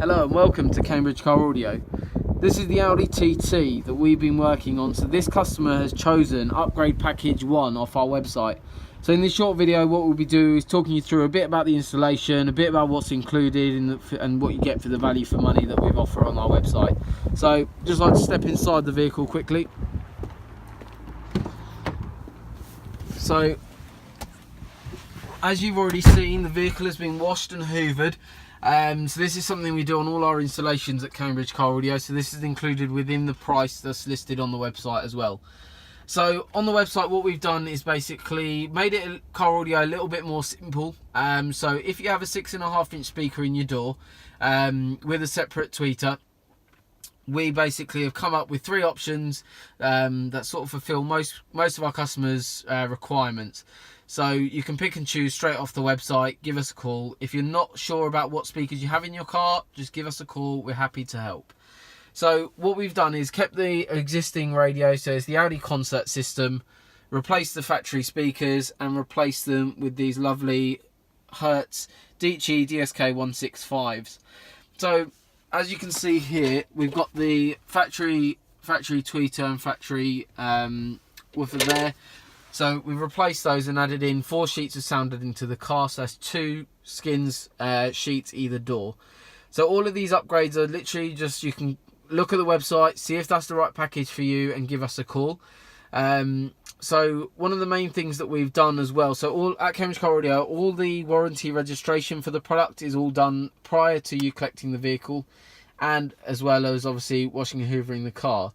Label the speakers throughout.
Speaker 1: Hello and welcome to Cambridge Car Audio. This is the Audi TT that we've been working on. So this customer has chosen upgrade package 1 off our website. So in this short video what we'll be doing is talking you through a bit about the installation, a bit about what's included and what you get for the value for money that we've offered on our website. So just like to step inside the vehicle quickly. So as you've already seen, the vehicle has been washed and hoovered. So this is something we do on all our installations at Cambridge Car Audio, so this is included within the price that's listed on the website as well. So on the website what we've done is basically made it Car Audio a little bit more simple. So if you have a 6.5-inch speaker in your door with a separate tweeter, we basically have come up with 3 options that sort of fulfill most of our customers' requirements. So you can pick and choose straight off the website. Give us a call. If you're not sure about what speakers you have in your car, just give us a call. We're happy to help. So what we've done is kept the existing radio, so it's the Audi concert system, replaced the factory speakers and replaced them with these lovely Hertz Dieci DSK 165s. So as you can see here, we've got the factory tweeter and factory woofer there. So we've replaced those and added in 4 sheets of sound into the car, so that's 2 Skinz sheets either door. So all of these upgrades are literally just, you can look at the website, see if that's the right package for you and give us a call. So one of the main things that we've done as well, so all at Cambridge Car Audio, all the warranty registration for the product is all done prior to you collecting the vehicle, and as well as obviously washing and hoovering the car.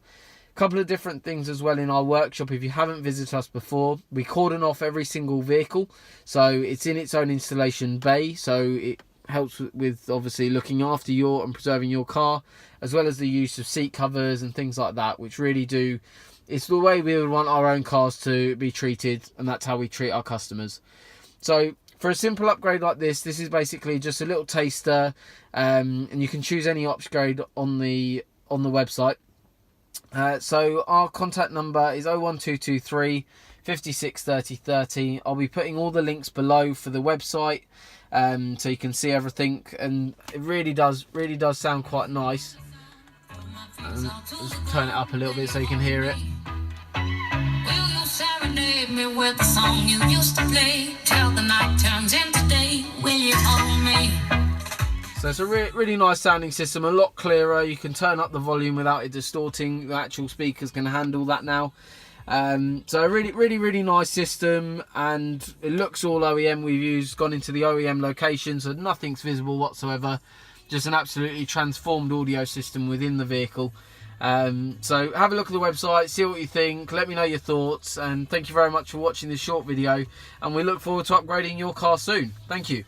Speaker 1: Couple of different things as well in our workshop. If you haven't visited us before, we cordon off every single vehicle, so it's in its own installation bay, so it helps with obviously looking after your and preserving your car, as well as the use of seat covers and things like that, which really do, it's the way we would want our own cars to be treated, and that's how we treat our customers. So for a simple upgrade like this is basically just a little taster, and you can choose any upgrade on the website. So our contact number is 01223 56 30 30. I'll be putting all the links below for the website, so you can see everything, and it really does sound quite nice. Let's turn it up a little bit so you can hear it.
Speaker 2: Will you serenade me with the song you used to play till the night turns into day? Will you hold me?
Speaker 1: So it's a really nice sounding system, a lot clearer. You can turn up the volume without it distorting. The actual speakers can handle that now. So a really nice system, and it looks all OEM. We've gone into the OEM location, so nothing's visible whatsoever. Just an absolutely transformed audio system within the vehicle. So have a look at the website, see what you think, let me know your thoughts, and thank you very much for watching this short video, and we look forward to upgrading your car soon. Thank you.